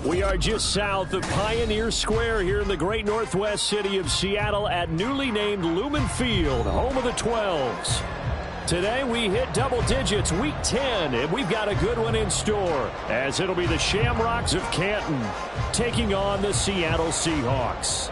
We are just south of Pioneer Square here in the great northwest city of Seattle at newly named Lumen Field, home of the 12s. Today we hit double digits, week 10, and we've got a good one in store, as it'll be the Shamrocks of Canton taking on the Seattle Seahawks.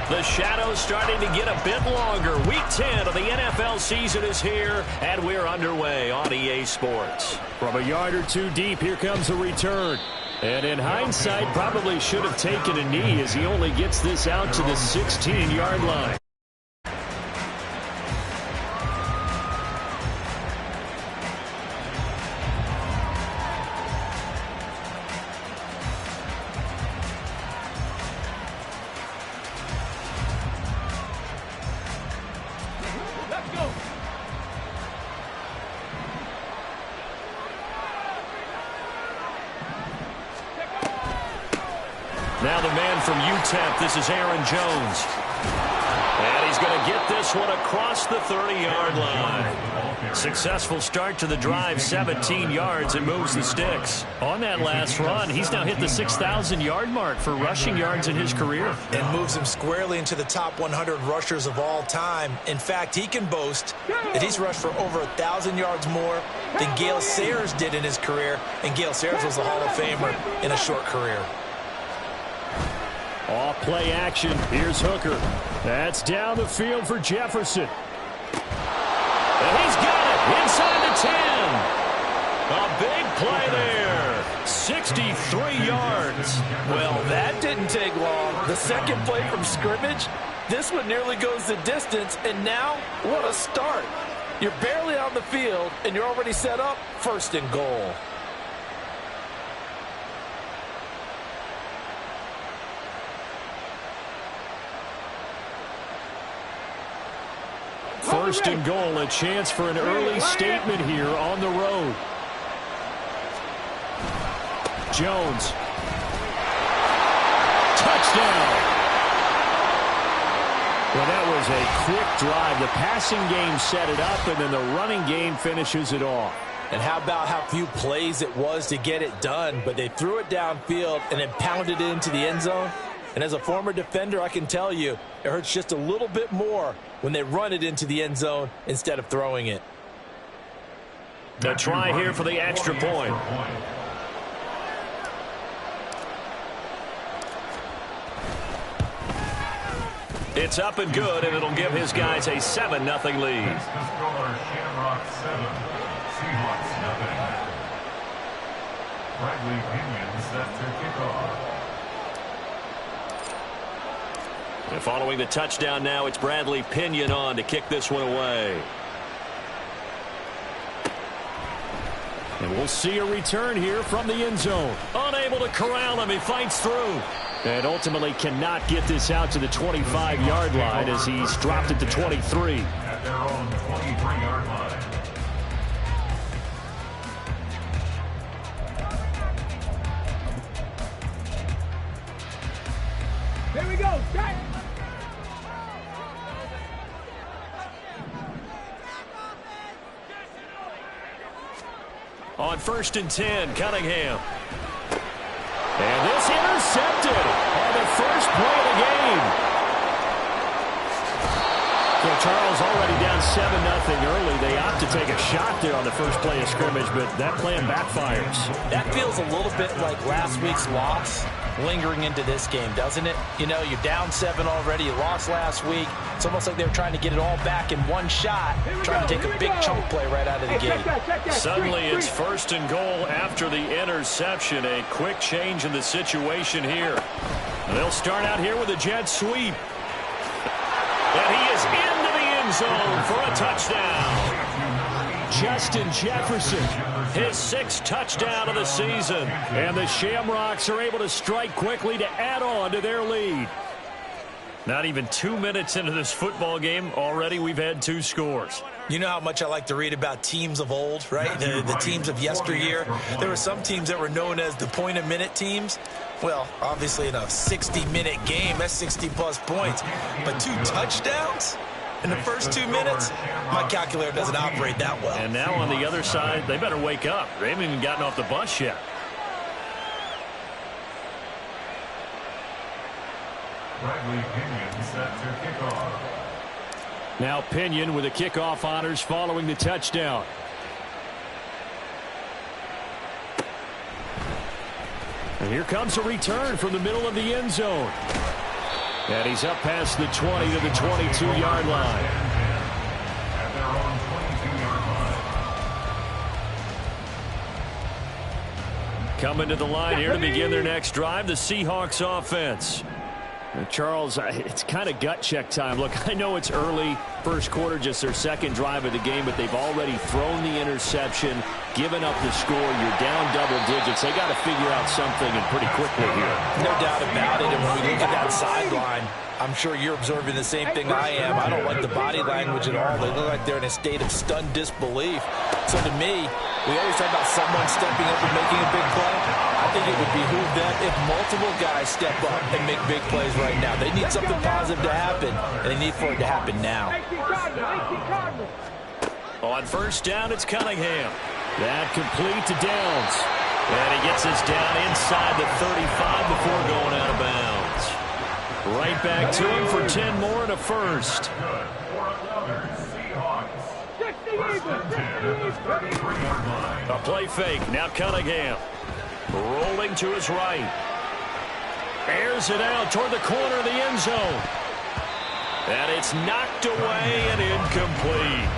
The shadow's starting to get a bit longer. Week 10 of the NFL season is here, and we're underway on EA Sports. From a yard or two deep, here comes a return. And in hindsight, probably should have taken a knee as he only gets this out to the 16-yard line. Now the man from UTEP, this is Aaron Jones. And he's going to get this one across the 30-yard line. Successful start to the drive, 17 yards, and moves the sticks. On that last run, he's now hit the 6,000-yard mark for rushing yards in his career. And moves him squarely into the top 100 rushers of all time. In fact, he can boast that he's rushed for over 1,000 yards more than Gale Sayers did in his career. And Gale Sayers was a Hall of Famer in a short career. Off play action. Here's Hooker. That's down the field for Jefferson. And he's got it inside the 10. A big play there. 63 yards. Well, that didn't take long. The second play from scrimmage, this one nearly goes the distance, and now, what a start. You're barely on the field, and you're already set up first and goal. First and goal, a chance for an early statement here on the road. Jones. Touchdown. Well, that was a quick drive. The passing game set it up, and then the running game finishes it off. And how about how few plays it was to get it done, but they threw it downfield and then pounded it into the end zone. And as a former defender, I can tell you, it hurts just a little bit more when they run it into the end zone instead of throwing it. A try here for the extra point. It's up and good, and it'll give his guys a 7-0 lead. And following the touchdown now, it's Bradley Pinion on to kick this one away. And we'll see a return here from the end zone. Unable to corral him, he fights through. And ultimately cannot get this out to the 25-yard line as he's dropped it to 23. At their own 23-yard line. Here we go. Start. On 1st and 10, Cunningham. And this intercepted on the first play of the game. So Charles already down 7-0 early. They opt to take a shot there on the first play of scrimmage, but that plan backfires. That feels a little bit like last week's loss lingering into this game, doesn't it? You know, you're down 7 already. You lost last week. It's almost like they were trying to get it all back in one shot, trying to take a big chunk play right out of the gate. Suddenly it's 1st and goal after the interception. A quick change in the situation here. They'll start out here with a jet sweep. And he is into the end zone for a touchdown. Justin Jefferson, his 6th touchdown of the season. And the Shamrocks are able to strike quickly to add on to their lead. Not even 2 minutes into this football game, already we've had 2 scores. You know how much I like to read about teams of old, right? The teams of yesteryear. There were some teams that were known as the point-a-minute teams. Well, obviously in a 60-minute game, that's 60-plus points. But 2 touchdowns in the first 2 minutes? My calculator doesn't operate that well. And now on the other side, they better wake up. They haven't even gotten off the bus yet. Now Pinion with the kickoff honors following the touchdown. And here comes a return from the middle of the end zone. And he's up past the 20 to the 22-yard line. Coming to the line here to begin their next drive, the Seahawks offense. Charles, it's kind of gut check time. Look, I know it's early, first quarter, just their second drive of the game, but they've already thrown the interception, given up the score. You're down double digits. They got to figure out something, and pretty quickly here. No doubt about it. And when we look at that sideline, I'm sure you're observing the same thing I am. I don't like the body language at all. They look like they're in a state of stunned disbelief. So to me, we always talk about someone stepping up and making a big play. I think it would behoove them if multiple guys step up and make big plays right now. They need something positive to happen, and they need for it to happen now. On first down, it's Cunningham. That complete to Downs. And he gets this down inside the 35 before going out of bounds. Right back to him for 10 more and a first. A play fake. Now Cunningham. Rolling to his right. Airs it out toward the corner of the end zone. And it's knocked away and incomplete.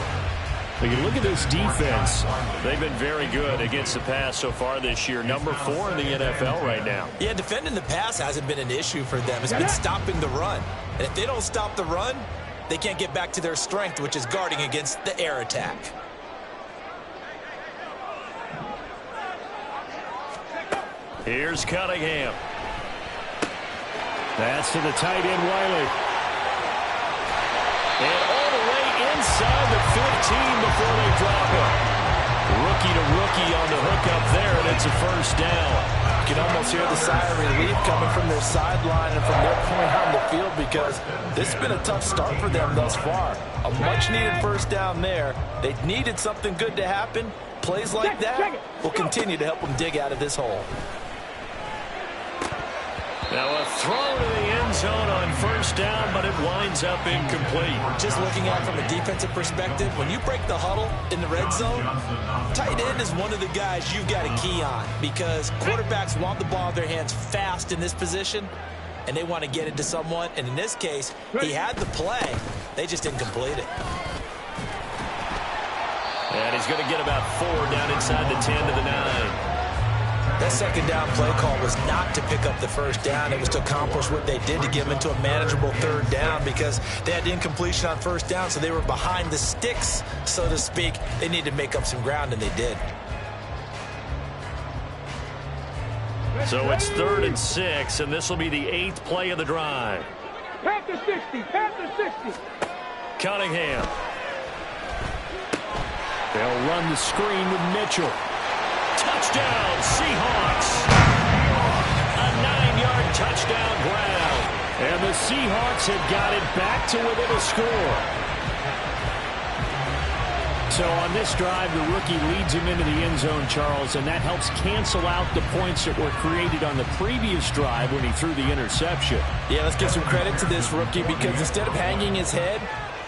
You look at this defense. They've been very good against the pass so far this year. Number 4 in the NFL right now. Yeah, defending the pass hasn't been an issue for them. It's been stopping the run. And if they don't stop the run, they can't get back to their strength, which is guarding against the air attack. Here's Cunningham. That's to the tight end, Wiley. And all the way inside the 15 before they drop it. Rookie to rookie on the hook up there, and it's a first down. You can almost hear the sigh of relief coming from their sideline and from their point on the field, because this has been a tough start for them thus far. A much-needed first down there. They needed something good to happen. Plays like that will continue to help them dig out of this hole. Now a throw to the end zone on first down, but it winds up incomplete. Just looking at it from a defensive perspective, when you break the huddle in the red zone, tight end is one of the guys you've got to key on, because quarterbacks want the ball in their hands fast in this position, and they want to get it to someone. And in this case, he had the play. They just didn't complete it. And he's going to get about 4 down inside the 10 to the 9. That second down play call was not to pick up the first down. It was to accomplish what they did, to get them into a manageable third down, because they had the incompletion on first down, so they were behind the sticks, so to speak. They needed to make up some ground, and they did. So it's 3rd and 6, and this will be the 8th play of the drive. Panther 60, Panther 60. Cunningham. They'll run the screen with Mitchell. Touchdown, Seahawks. A 9-yard touchdown grab. And the Seahawks have got it back to within a score. So on this drive, the rookie leads him into the end zone, Charles, and that helps cancel out the points that were created on the previous drive when he threw the interception. Yeah, let's give some credit to this rookie, because instead of hanging his head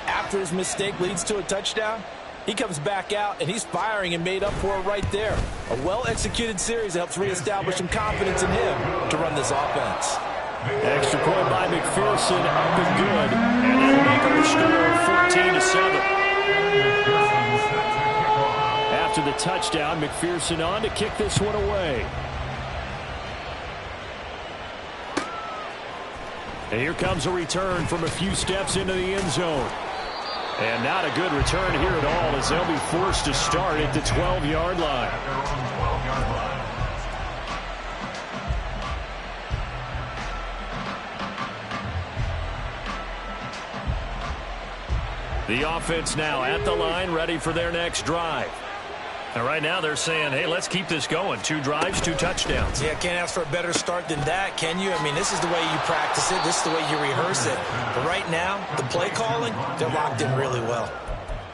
after his mistake leads to a touchdown, he comes back out, and he's firing and made up for it right there. A well-executed series that helps reestablish some confidence in him to run this offense. Extra point by McPherson, up and good. And that'll make our score 14-7. After the touchdown, McPherson on to kick this one away. And here comes a return from a few steps into the end zone. And not a good return here at all, as they'll be forced to start at the 12-yard line. The offense now at the line, ready for their next drive. And right now they're saying, hey, let's keep this going. 2 drives, 2 touchdowns. Yeah, can't ask for a better start than that, can you? I mean, this is the way you practice it. This is the way you rehearse it. But right now, the play calling, they're locked in really well.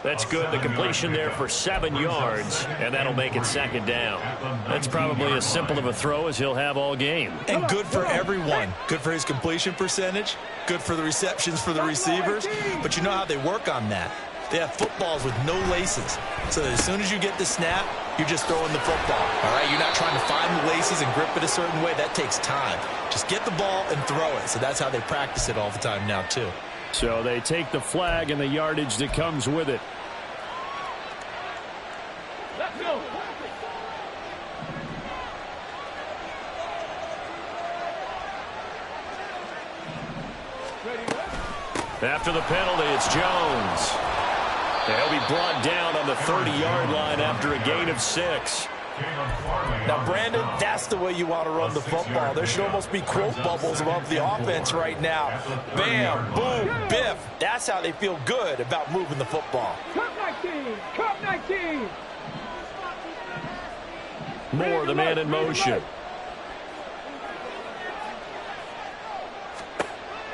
That's good. The completion there for 7 yards, and that'll make it 2nd down. That's probably as simple of a throw as he'll have all game. And good for everyone. Good for his completion percentage. Good for the receptions for the receivers. But you know how they work on that. They have footballs with no laces. So that as soon as you get the snap, you're just throwing the football. All right, you're not trying to find the laces and grip it a certain way. That takes time. Just get the ball and throw it. So that's how they practice it all the time now, too. So they take the flag and the yardage that comes with it. Let's go. After the penalty, it's Jones. He'll be brought down on the 30-yard line after a gain of 6. Now, Brandon, that's the way you want to run the football. There should almost be quote bubbles above the offense right now. Bam, boom, biff. That's how they feel good about moving the football. Cup 19. Cup 19. Moore, the man in motion.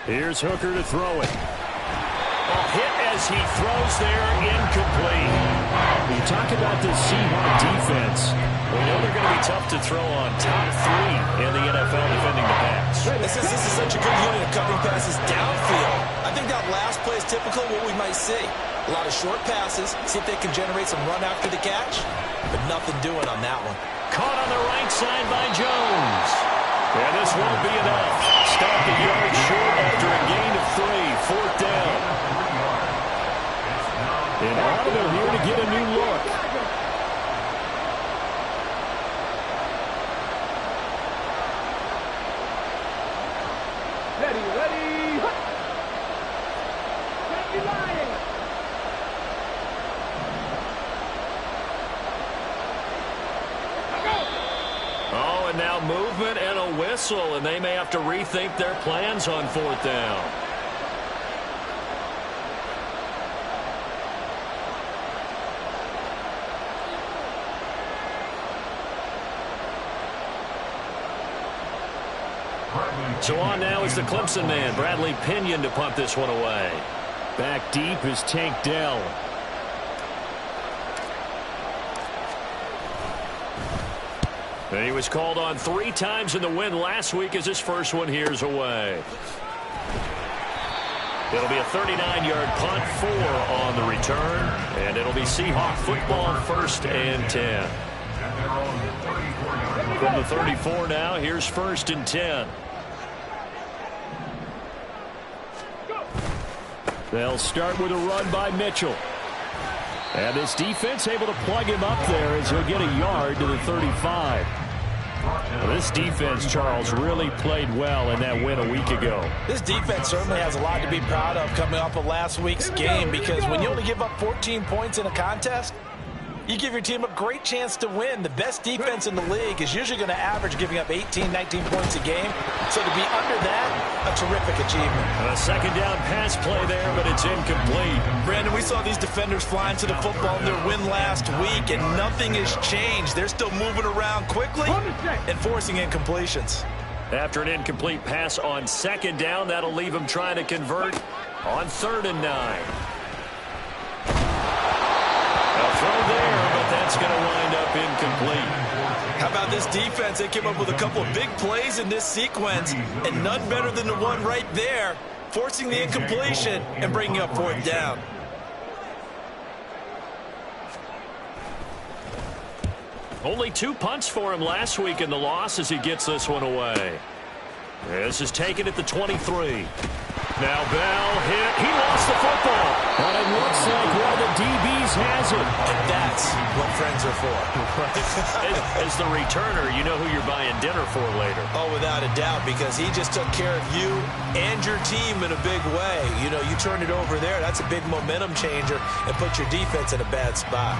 Here's Hooker to throw it. A hit as he throws there, incomplete. You talk about the Seahawks defense. We know they're going to be tough to throw on. Top 3 in the NFL defending the pass. This is such a good unit of covering passes downfield. I think that last play is typical of what we might see. A lot of short passes, see if they can generate some run after the catch, but nothing doing on that one. Caught on the right side by Jones. And this won't be enough. Stop the yard short after a gain of 3. 4th down. And Audible here to get a new look. Ready. Happy Lions. Oh, and now movement and a whistle, and they may have to rethink their plans on 4th down. So on now is the Clemson man, Bradley Pinion, to punt this one away. Back deep is Tank Dell. And he was called on 3 times in the win last week as his first one here's away. It'll be a 39-yard punt, 4 on the return, and it'll be Seahawk football, 1st and 10. From the 34 now, here's 1st and 10. They'll start with a run by Mitchell. And this defense able to plug him up there as he'll get a yard to the 35. Well, this defense, Charles, really played well in that win a week ago. This defense certainly has a lot to be proud of coming off of last week's game, because when you only give up 14 points in a contest, you give your team a great chance to win. The best defense in the league is usually going to average giving up 18, 19 points a game. So to be under that, a terrific achievement. A 2nd down pass play there, but it's incomplete. Brandon, we saw these defenders flying to the football in their win last week, and nothing has changed. They're still moving around quickly and forcing incompletions. After an incomplete pass on 2nd down, that'll leave them trying to convert on 3rd and 9. Throw there, but that's going to wind up incomplete. How about this defense? They came up with a couple of big plays in this sequence, and none better than the one right there, forcing the incompletion and bringing up 4th down. Only 2 punts for him last week in the loss as he gets this one away. This is taken at the 23. Now Bell hit. He lost the football. But it looks like one of the DBs has it. And that's what friends are for. As the returner, you know who you're buying dinner for later. Oh, without a doubt, because he just took care of you and your team in a big way. You know, you turned it over there. That's a big momentum changer and put your defense in a bad spot.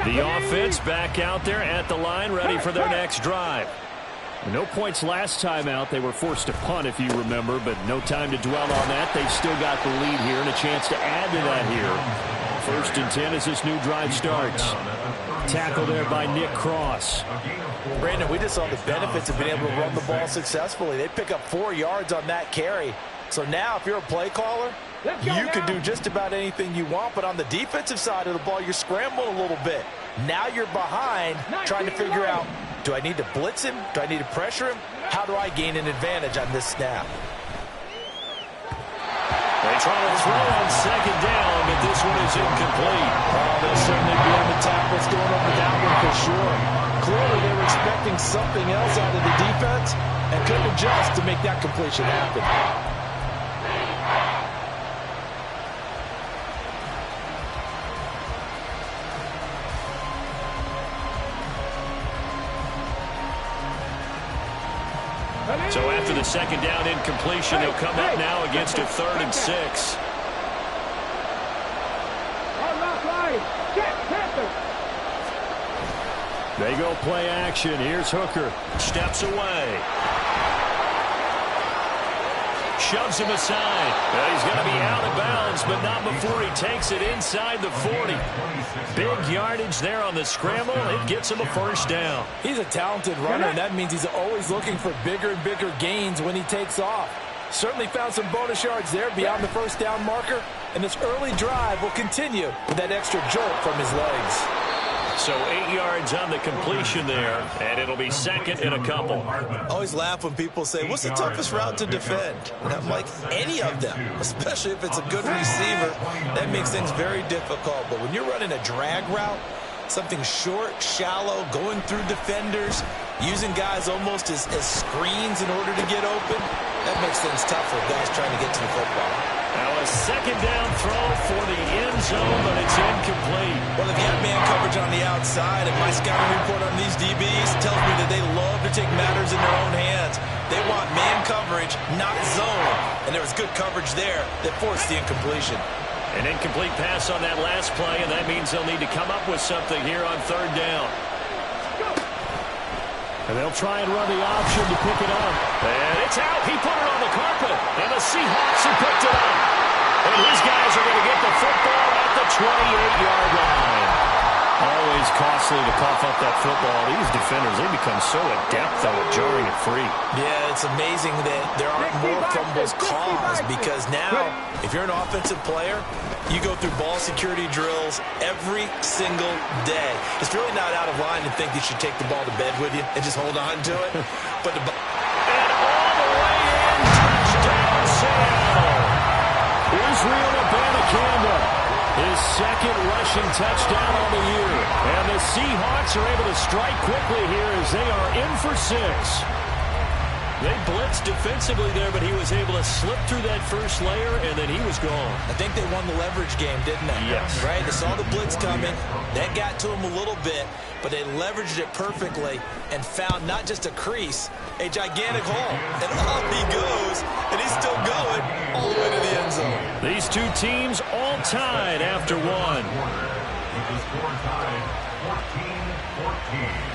The offense back out there at the line, ready for their next drive. No points last time out. They were forced to punt, if you remember, but no time to dwell on that. They've still got the lead here and a chance to add to that here. 1st and 10 as this new drive starts. Tackle there by Nick Cross. Brandon, we just saw the benefits of being able to run the ball successfully. They pick up 4 yards on that carry. So now if you're a play caller, you can do just about anything you want. But on the defensive side of the ball, you're scrambling a little bit. Now you're behind trying to figure out, do I need to blitz him? Do I need to pressure him? How do I gain an advantage on this snap? They try to throw on 2nd down, but this one is incomplete. Oh, they'll certainly be on the top. What's going on with that one for sure. Clearly they were expecting something else out of the defense and couldn't adjust to make that completion happen. So after the 2nd down incompletion, they'll come up now against a 3rd and 6. They go play action. Here's Hooker. Steps away. Shoves him aside. Well, he's going to be out of bounds, but not before he takes it inside the 40. Big yardage there on the scramble. It gets him a 1st down. He's a talented runner, and that means he's always looking for bigger and bigger gains when he takes off. Certainly found some bonus yards there beyond the 1st down marker, and this early drive will continue with that extra jolt from his legs. So 8 yards on the completion there, and it'll be 2nd and a couple. I always laugh when people say, what's the toughest route to defend? And I'm like, any of them, especially if it's a good receiver. That makes things very difficult. But when you're running a drag route, something short, shallow, going through defenders, using guys almost as screens in order to get open, that makes things tough for guys trying to get to the football. Now a 2nd down throw for the end zone, but it's incomplete. Well, if you have man coverage on the outside, and my scouting report on these DBs tells me that they love to take matters in their own hands. They want man coverage, not zone. And there was good coverage there that forced the incompletion. An incomplete pass on that last play, and that means they'll need to come up with something here on 3rd down. And they'll try and run the option to pick it up. And it's out. He put it on the carpet. And the Seahawks have picked it up. And his guys are going to get the football at the 28-yard line. Always costly to cough up that football. These defenders, they become so adept, though, at jarring it free. Yeah, it's amazing that there aren't more fumbles caused because now, if you're an offensive player, you go through ball security drills every single day. It's really not out of line to think you should take the ball to bed with you and just hold on to it. But and all the way in, touchdown, Seattle. Israel Abanikanda, his 2nd rushing touchdown on the year. And the Seahawks are able to strike quickly here as they are in for 6. They blitzed defensively there, but he was able to slip through that first layer, and then he was gone. I think they won the leverage game, didn't they? Yes. Right? They saw the blitz coming. That got to them a little bit, but they leveraged it perfectly and found not just a crease, a gigantic hole. And up he goes, and he's still going all the way to the end zone. These two teams all tied after one. With the score tied 14-14.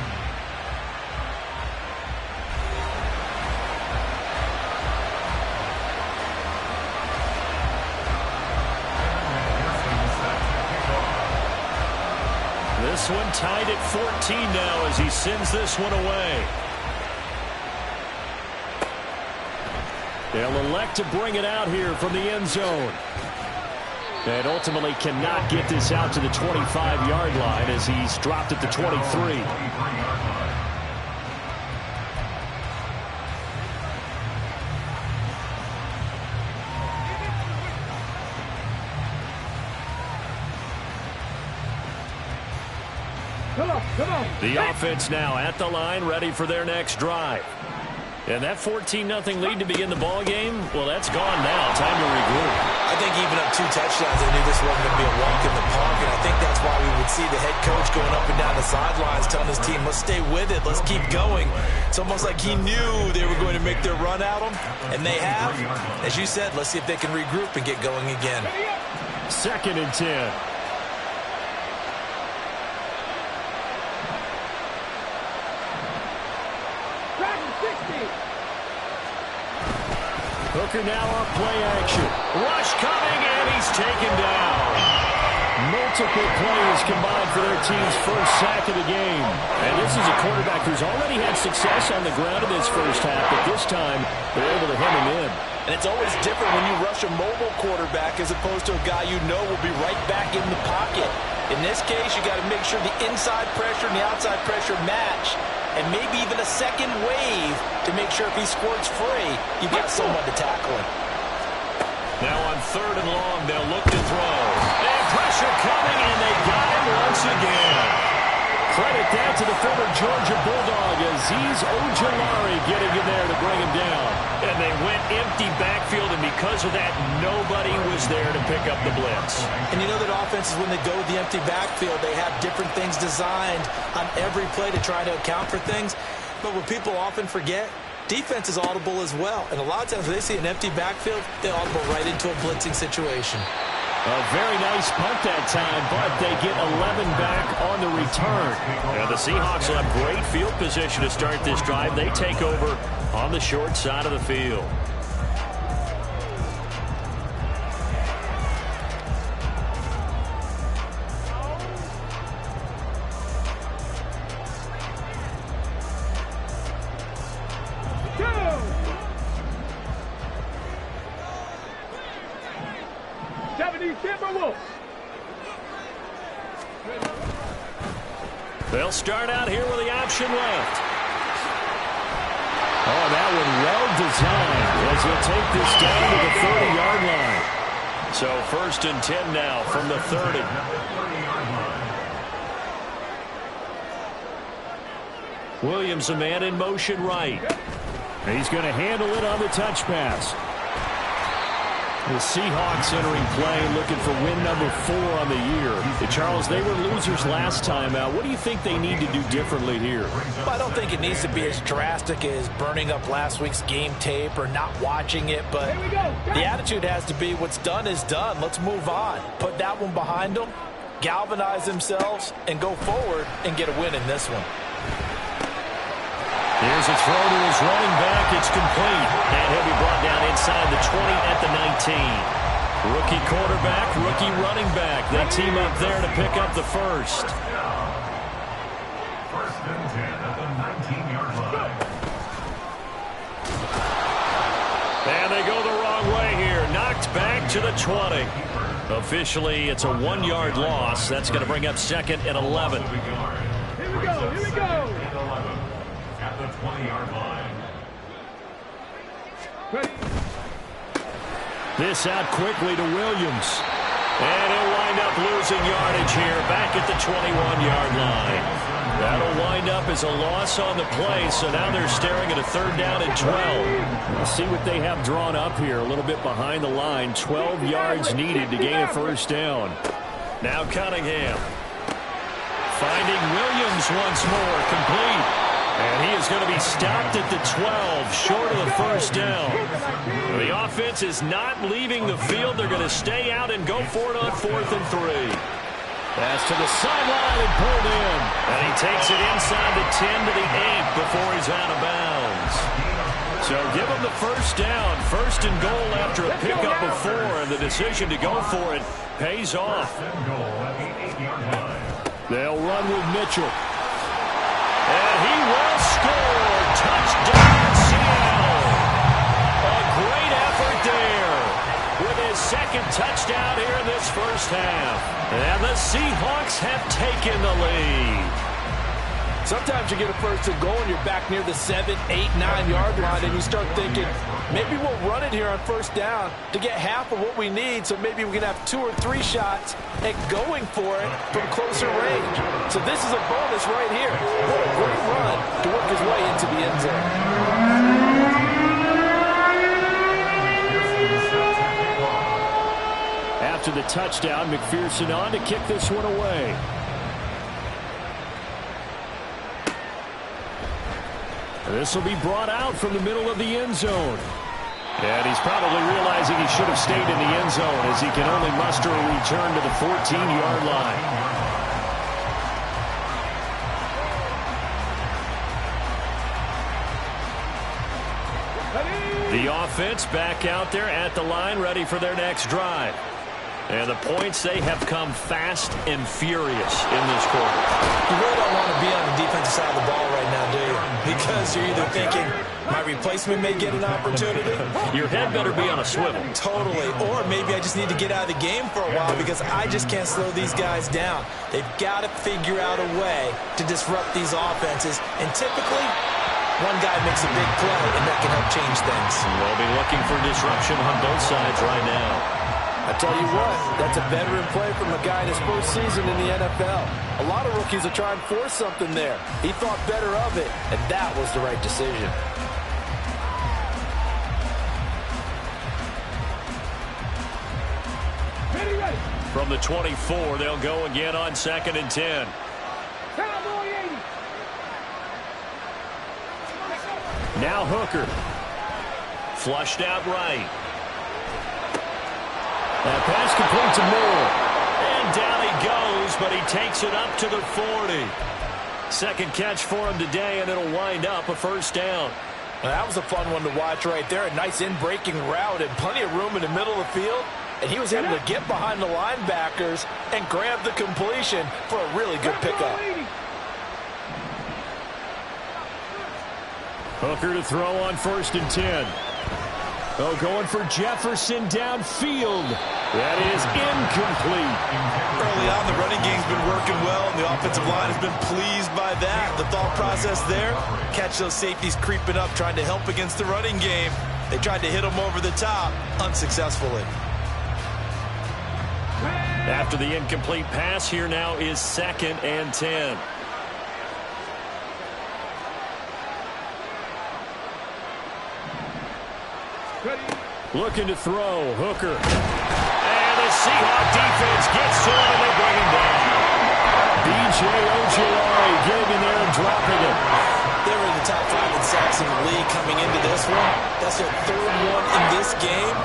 This one tied at 14 now as he sends this one away. They'll elect to bring it out here from the end zone. And ultimately cannot get this out to the 25-yard line as he's dropped at the 23. Come on. The offense now at the line, ready for their next drive. And that 14-0 lead to begin the ball game, well, that's gone now. Time to regroup. I think even up 2 touchdowns, they knew this wasn't going to be a walk in the park, and I think that's why we would see the head coach going up and down the sidelines telling his team, let's stay with it, let's keep going. It's almost like he knew they were going to make their run at him, and they have. As you said, let's see if they can regroup and get going again. 2nd and 10. Practice Hooker now on play action. Rush coming, and he's taken down. Multiple plays combined for their team's first sack of the game. And this is a quarterback who's already had success on the ground in this first half, but this time they're able to hem him in. And it's always different when you rush a mobile quarterback as opposed to a guy you know will be right back in the pocket. In this case, you got to make sure the inside pressure and the outside pressure match, and maybe even a second wave to make sure if he squirts free, you got someone to tackle him. Now on 3rd and long, they'll look to throw. And pressure coming, and they got him once again. Credit that to the former Georgia Bulldog, Azeez Ojulari getting in there to bring him down. And they went empty backfield, and because of that, nobody was there to pick up the blitz. And you know that offenses, when they go to the empty backfield, they have different things designed on every play to try to account for things. But what people often forget, defense is audible as well. And a lot of times when they see an empty backfield, they audible right into a blitzing situation. A very nice punt that time, but they get 11 back on the return. And the Seahawks will have great field position to start this drive. They take over on the short side of the field. They'll start out here with the option left. Oh, that one well designed as he'll take this down to the 30-yard line. So 1st and 10 now from the 30. Williams, a man in motion right. He's going to handle it on the touch pass. The Seahawks entering play, looking for win number 4 on the year. Charles, they were losers last time out. What do you think they need to do differently here? Well, I don't think it needs to be as drastic as burning up last week's game tape or not watching it, but the attitude has to be what's done is done. Let's move on. Put that one behind them, galvanize themselves, and go forward and get a win in this one. Here's a throw to his running back. It's complete. And he'll be brought down inside the 20 at the 19. Rookie quarterback, rookie running back. They team up there to pick up the first. 1st and 10 at the 19-yard line. And they go the wrong way here. Knocked back to the 20. Officially, it's a 1-yard loss. That's going to bring up 2nd and 11. Here we go, here we go. At the 20-yard line. Ready. This out quickly to Williams. And he'll wind up losing yardage here back at the 21-yard line. That'll wind up as a loss on the play, so now they're staring at a 3rd down and 12. Let's see what they have drawn up here, a little bit behind the line. 12 yards needed to gain a 1st down. Now Cunningham. Finding Williams once more, complete. And he is going to be stopped at the 12, short of the 1st down. The offense is not leaving the field. They're going to stay out and go for it on 4th and 3. Pass to the sideline and pulled in. And he takes it inside the 10 to the 8 before he's out of bounds. So give him the 1st down. 1st and goal after a pickup of 4. And the decision to go for it pays off. They'll run with Mitchell. And he will score. Touchdown, Seattle. A great effort there with his 2nd touchdown here in this first half. And the Seahawks have taken the lead. Sometimes you get a 1st and goal and you're back near the 7, 8, 9-yard line and you start thinking, maybe we'll run it here on 1st down to get half of what we need, so maybe we can have 2 or 3 shots at going for it from closer range. So this is a bonus right here. What a great run to work his way into the end zone. After the touchdown, McPherson on to kick this one away. This will be brought out from the middle of the end zone. And he's probably realizing he should have stayed in the end zone as he can only muster a return to the 14-yard line. The offense back out there at the line, ready for their next drive. And the points, they have come fast and furious in this quarter. You really don't want to be on the defensive side of the ball right now, do you? Because you're either thinking, my replacement may get an opportunity. Your head better be on a swivel. Totally. Or maybe I just need to get out of the game for a while because I just can't slow these guys down. They've got to figure out a way to disrupt these offenses. And typically, one guy makes a big play, and that can help change things. We'll be looking for disruption on both sides right now. I tell you what, that's a veteran play from a guy in his first season in the NFL. A lot of rookies are trying to force something there. He thought better of it, and that was the right decision. From the 24, they'll go again on 2nd and 10. Now Hooker. Flushed out right. That pass complete to Moore. And down he goes, but he takes it up to the 40. Second catch for him today, and it'll wind up a first down. Well, that was a fun one to watch right there. A nice in-breaking route and plenty of room in the middle of the field. And he was able to get behind the linebackers and grab the completion for a really good pickup. Hooker to throw on 1st and 10. Oh, going for Jefferson downfield. That is incomplete. Early on, the running game's been working well, and the offensive line has been pleased by that. The thought process there, catch those safeties creeping up, trying to help against the running game. They tried to hit them over the top, unsuccessfully. After the incomplete pass, here now is 2nd and 10. Looking to throw. Hooker. And the Seahawk defense gets to him, and they bring him down. B.J. Ojulari getting in there and dropping it. They were in the top 5 in sacks in the league coming into this one. That's their 3rd one in this game.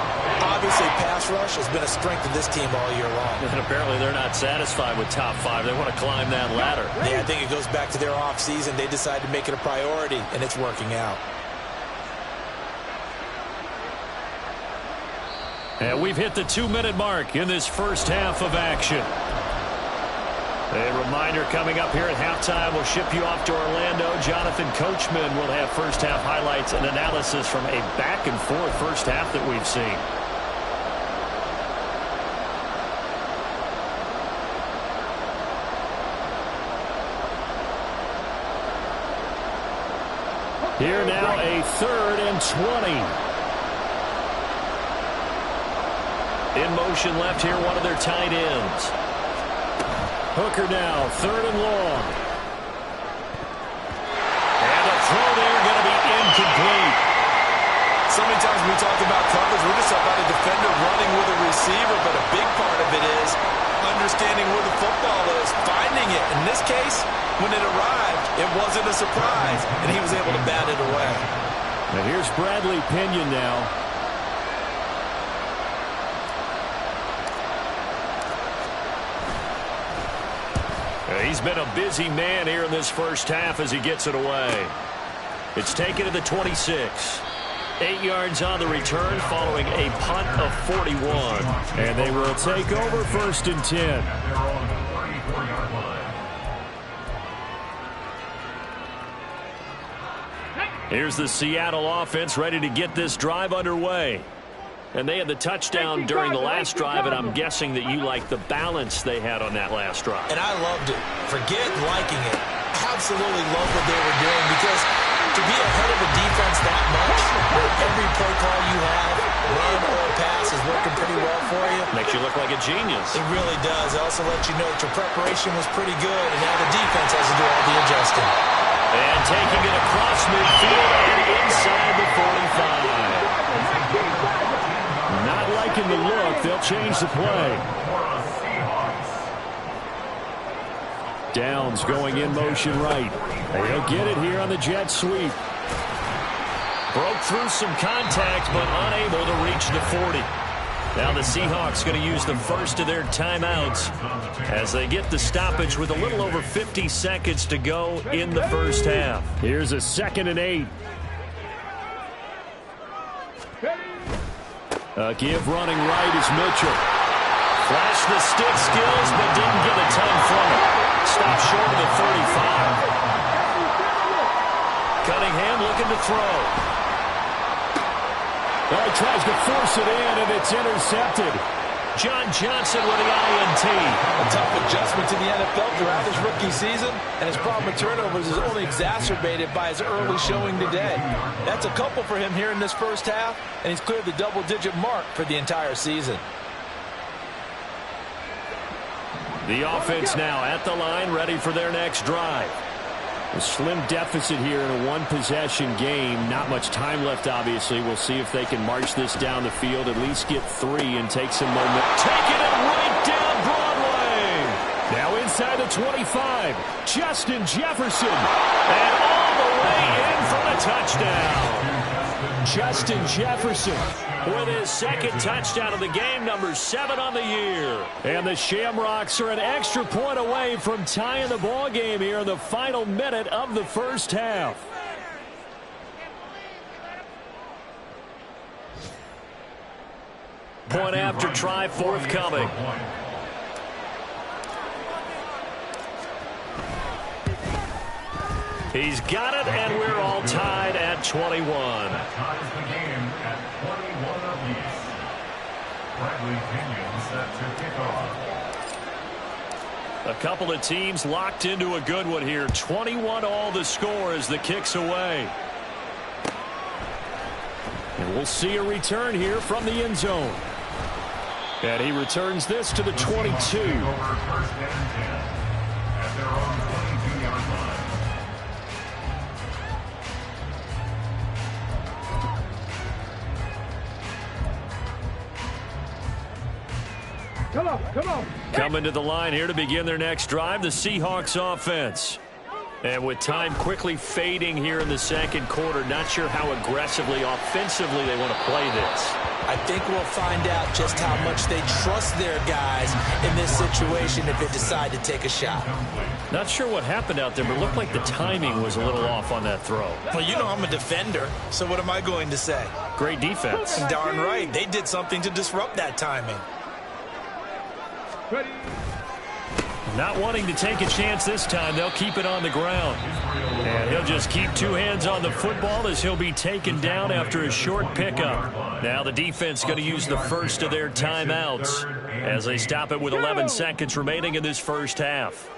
Obviously, pass rush has been a strength of this team all year long. And apparently they're not satisfied with top 5. They want to climb that ladder. Yeah, I think it goes back to their offseason. They decided to make it a priority, and it's working out. And we've hit the 2-minute mark in this first half of action. A reminder coming up here at halftime, we'll ship you off to Orlando. Jonathan Coachman will have first half highlights and analysis from a back-and-forth first half that we've seen. Here now a 3rd and 20. In motion left here, one of their tight ends. Hooker now, 3rd and long. And the throw there going to be incomplete. So many times when we talk about coverage, we're just talking about a defender running with a receiver, but a big part of it is understanding where the football is, finding it. In this case, when it arrived, it wasn't a surprise, and he was able to bat it away. And here's Bradley Pinion now. He's been a busy man here in this first half as he gets it away. It's taken to the 26. 8 yards on the return following a punt of 41. And they will take over 1st and 10. Here's the Seattle offense ready to get this drive underway. And they had the touchdown during the last drive, and I'm guessing that you like the balance they had on that last drive. And I loved it. Forget liking it. Absolutely love what they were doing, because to be ahead of a defense that much, where every play call you have, run or pass, is working pretty well for you. Makes you look like a genius. It really does. It also lets you know that your preparation was pretty good, and now the defense has to do all the adjusting. And taking it across midfield and inside the 45. Not liking the look. They'll change the play. Downs going in motion right. They'll get it here on the jet sweep. Broke through some contact, but unable to reach the 40. Now the Seahawks going to use the first of their timeouts as they get the stoppage with a little over 50 seconds to go in the first half. Here's a 2nd and 8. Give running right is Mitchell. Flashed the stick skills, but didn't get a ton from it. Stopped short of the 35. Cunningham looking to throw. He tries to force it in, and it's intercepted. John Johnson with the INT. A tough adjustment to the NFL throughout his rookie season, and his problem with turnovers is only exacerbated by his early showing today. That's a couple for him here in this first half, and he's cleared the double-digit mark for the entire season. The offense now at the line, ready for their next drive. A slim deficit here in a one-possession game. Not much time left, obviously. We'll see if they can march this down the field, at least get 3 and take some momentum. Taking it right down Broadway. Now inside the 25. Justin Jefferson. And all the way in for the touchdown. Justin Jefferson with his second touchdown of the game, number 7 on the year. And the Shamrocks are an extra point away from tying the ball game here in the final minute of the first half. Point after try forthcoming. He's got it, and we're all tied at 21. That ties the game at 21 apiece. Bradley Kenyon set to kick off. A couple of teams locked into a good one here. 21 all the score as the kick's away. And we'll see a return here from the end zone. And he returns this to the 22. Over first and 10 at their own 22-yard line. Come on, come on. Coming to the line here to begin their next drive, the Seahawks offense. And with time quickly fading here in the second quarter, not sure how aggressively, offensively they want to play this. I think we'll find out just how much they trust their guys in this situation if they decide to take a shot. Not sure what happened out there, but it looked like the timing was a little off on that throw. Well, you know I'm a defender, so what am I going to say? Great defense. Darn right. They did something to disrupt that timing. Ready. Not wanting to take a chance this time, they'll keep it on the ground. And he'll just keep 2 hands on the football as he'll be taken down after a short pickup. Now the defense going to use the first of their timeouts as they stop it with 11 seconds remaining in this first half.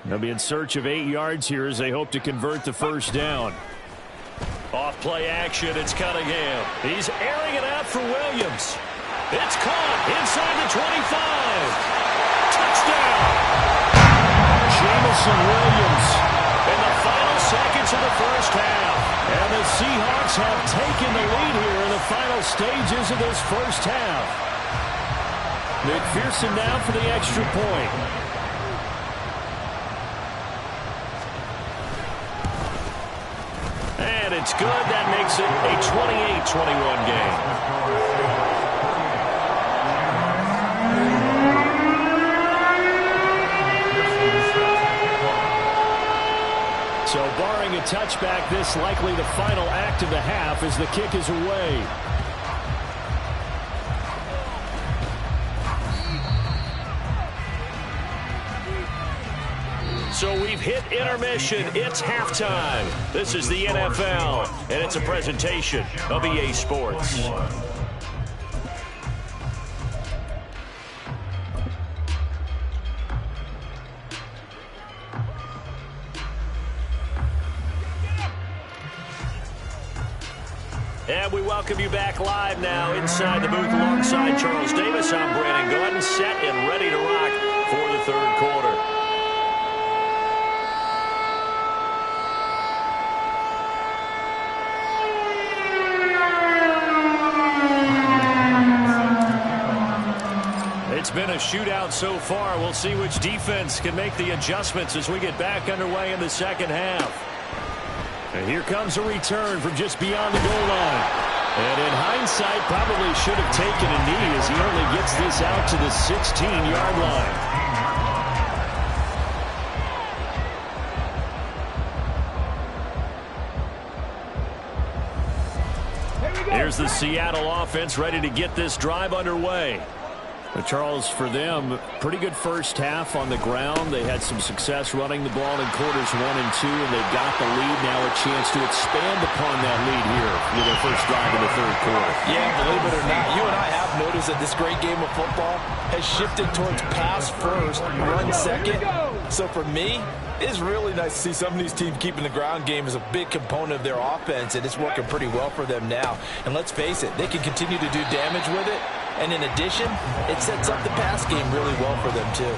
They'll be in search of 8 yards here as they hope to convert the first down. Off play action, it's Cunningham. He's airing it out for Williams. It's caught inside the 25. Touchdown! Jamison Williams. In the final seconds of the first half. And the Seahawks have taken the lead here in the final stages of this first half. McPherson now for the extra point. And it's good. That makes it a 28-21 game. So barring a touchback, this likely the final act of the half as the kick is away. So we've hit intermission. It's halftime. This is the NFL, and it's a presentation of EA Sports. And we welcome you back live now inside the booth alongside Charles Davis. I'm Brandon Gordon, set and ready to rock for the third quarter. It's been a shootout so far. We'll see which defense can make the adjustments as we get back underway in the second half. And here comes a return from just beyond the goal line. And in hindsight, probably should have taken a knee as he only gets this out to the 16-yard line. Here's the Seattle offense ready to get this drive underway. Charles, for them, pretty good first half on the ground. They had some success running the ball in quarters 1 and 2, and they got the lead. Now a chance to expand upon that lead here with their first drive in the third quarter. Yeah, believe it or not, you and I have noticed that this great game of football has shifted towards pass first, run second. So for me, it's really nice to see some of these teams keeping the ground game as a big component of their offense, and it's working pretty well for them now. And let's face it, they can continue to do damage with it. And in addition, it sets up the pass game really well for them, too.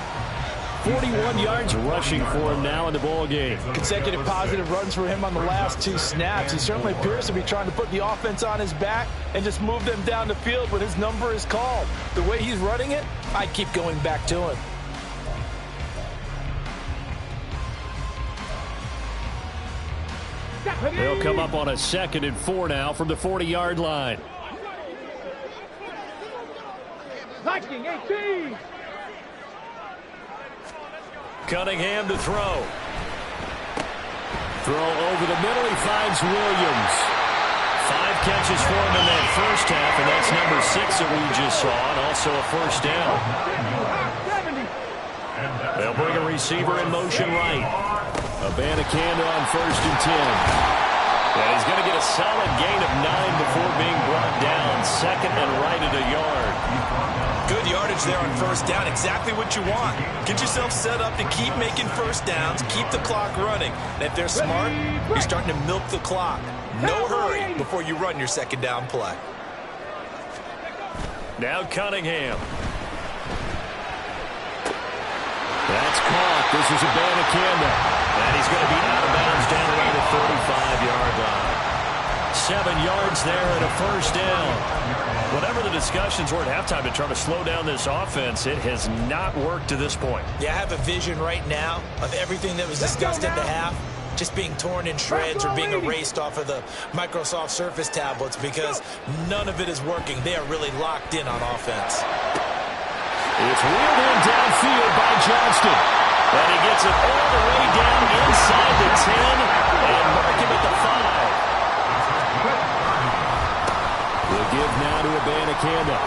41 yards rushing for him now in the ball game. Consecutive positive runs for him on the last 2 snaps. He certainly appears to be trying to put the offense on his back and just move them down the field when his number is called. The way he's running it, I keep going back to him. They'll come up on a 2nd and 4 now from the 40-yard line. Viking 18. Cunningham to throw. Throw over the middle. He finds Williams. 5 catches for him in that first half, and that's number 6 that we just saw, and also a first down. 70. They'll bring a receiver in motion right. Abanikanda on 1st and 10. And he's going to get a solid gain of 9 before being brought down. 2nd and right at a yard. Good yardage there on first down. Exactly what you want. Get yourself set up to keep making first downs, keep the clock running. And if they're smart, you're starting to milk the clock. No hurry before you run your 2nd down play. Now Cunningham. That's caught. This is Abanikanda. And he's going to be out of bounds down around the 35-yard line. 7 yards there and a first down. Whatever the discussions were at halftime to try to slow down this offense, it has not worked to this point. Yeah, I have a vision right now of everything that was discussed at the half just being torn in shreds or being erased off of the Microsoft Surface tablets because none of it is working. They are really locked in on offense. It's wheeled in downfield by Johnston. And he gets it all the way down inside the 10 and mark him at the 5. We'll give now to Abanikanda.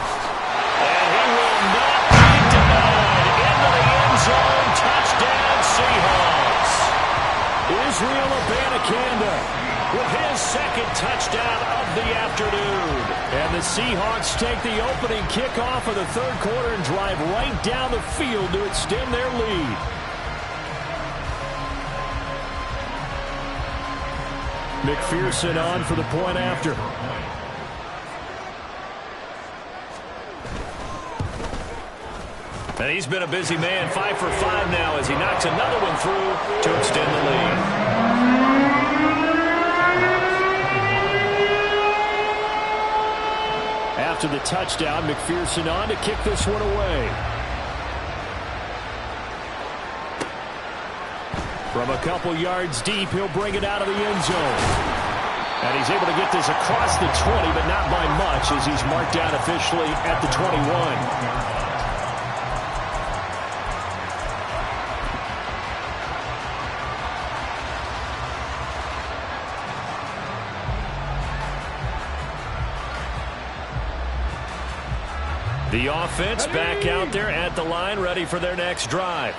And he will not be denied. Into the end zone. Touchdown, Seahawks. Israel Abanikanda with his 2nd touchdown of the afternoon. And the Seahawks take the opening kickoff of the 3rd quarter and drive right down the field to extend their lead. McPherson on for the point after. And he's been a busy man, 5 for 5 now as he knocks another one through to extend the lead. After the touchdown, McPherson on to kick this one away. From a couple yards deep, he'll bring it out of the end zone. And he's able to get this across the 20, but not by much as he's marked down officially at the 21. The offense back out there at the line, ready for their next drive.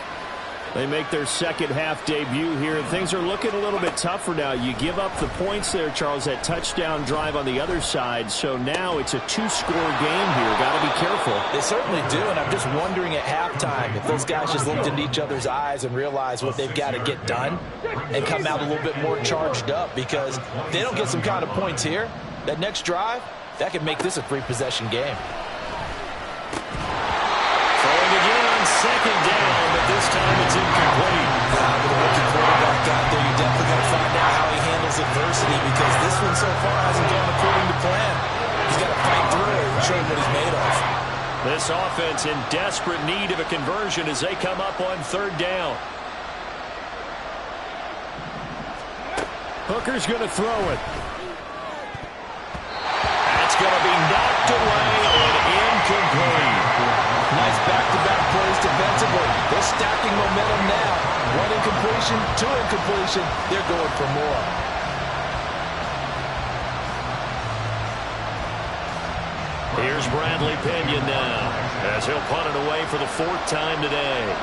They make their 2nd half debut here, and things are looking a little bit tougher now. You give up the points there, Charles, that touchdown drive on the other side, so now it's a 2-score game here. Got to be careful. They certainly do, and I'm just wondering at halftime if those guys just looked into each other's eyes and realized what they've got to get done and come out a little bit more charged up, because if they don't get some kind of points here, that next drive, that could make this a 3-possession game. Throwing again on 2nd down, but this time it's incomplete. With a rookie quarterback out there, you definitely got to find out how he handles adversity, because this one so far hasn't gone according to plan. He's got to fight through it and show him what he's made of. This offense in desperate need of a conversion as they come up on 3rd down. Hooker's going to throw it. That's going to be knocked away and incomplete. Nice back-to-back plays defensively. They're stacking momentum now. 1 incompletion, 2 incompletion. They're going for more. Here's Bradley Pinion now as he'll punt it away for the 4th time today.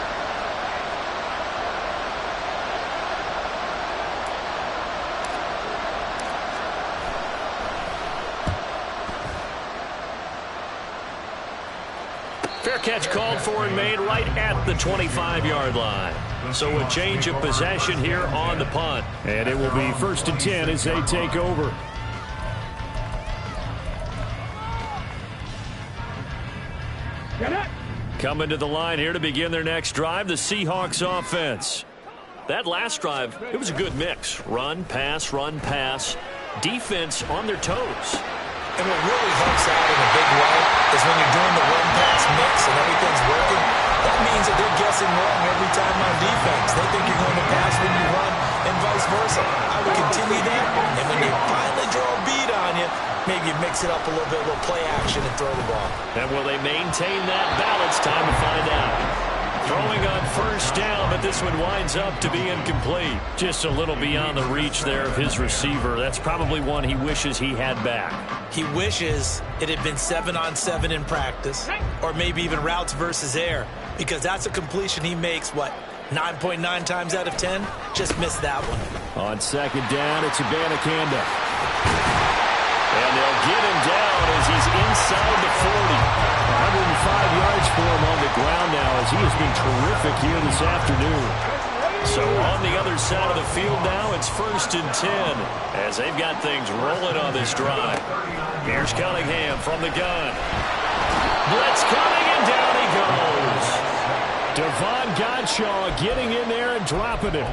Fair catch called for and made right at the 25-yard line. So a change of possession here on the punt. And it will be 1st and 10 as they take over. Coming to the line here to begin their next drive, the Seahawks offense. That last drive, it was a good mix. Run, pass, defense on their toes. And what really helps out in a big way is when you're doing the run-pass mix and everything's working, that means that they're guessing wrong every time on defense. They think you're going to pass when you run and vice versa. I would continue that, and when you finally draw a beat on you, maybe you mix it up a little bit, a little play action and throw the ball. And will they maintain that balance? Time to find out. Throwing on 1st down, but this one winds up to be incomplete. Just a little beyond the reach there of his receiver. That's probably one he wishes he had back. He wishes it had been 7-on-7 in practice, or maybe even routes versus air, because that's a completion he makes, 9.9 times out of 10? Just missed that one. On 2nd down, it's Abanikanda. And they'll get him down as he's inside the 40. 105 yards for him on the ground now as he has been terrific here this afternoon. So on the other side of the field now, it's 1st and 10 as they've got things rolling on this drive. Here's Cunningham from the gun. Blitz coming, and down he goes. Devon Godshaw getting in there and dropping it.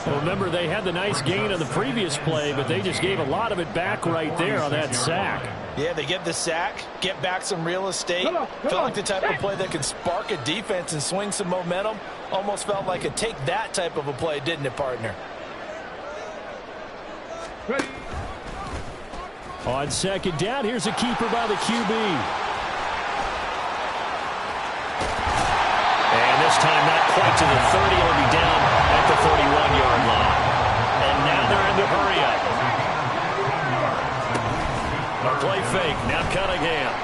Well, remember, they had the nice gain on the previous play, but they just gave a lot of it back right there on that sack. Yeah, they get the sack, get back some real estate. Felt like the type of play that can spark a defense and swing some momentum. Almost felt like a take that type of a play, didn't it, partner? On 2nd down, here's a keeper by the QB. And this time not quite to the 30. It'll be down at the 31-yard line. And now they're in the hurry-up. A play fake. Now Cunningham.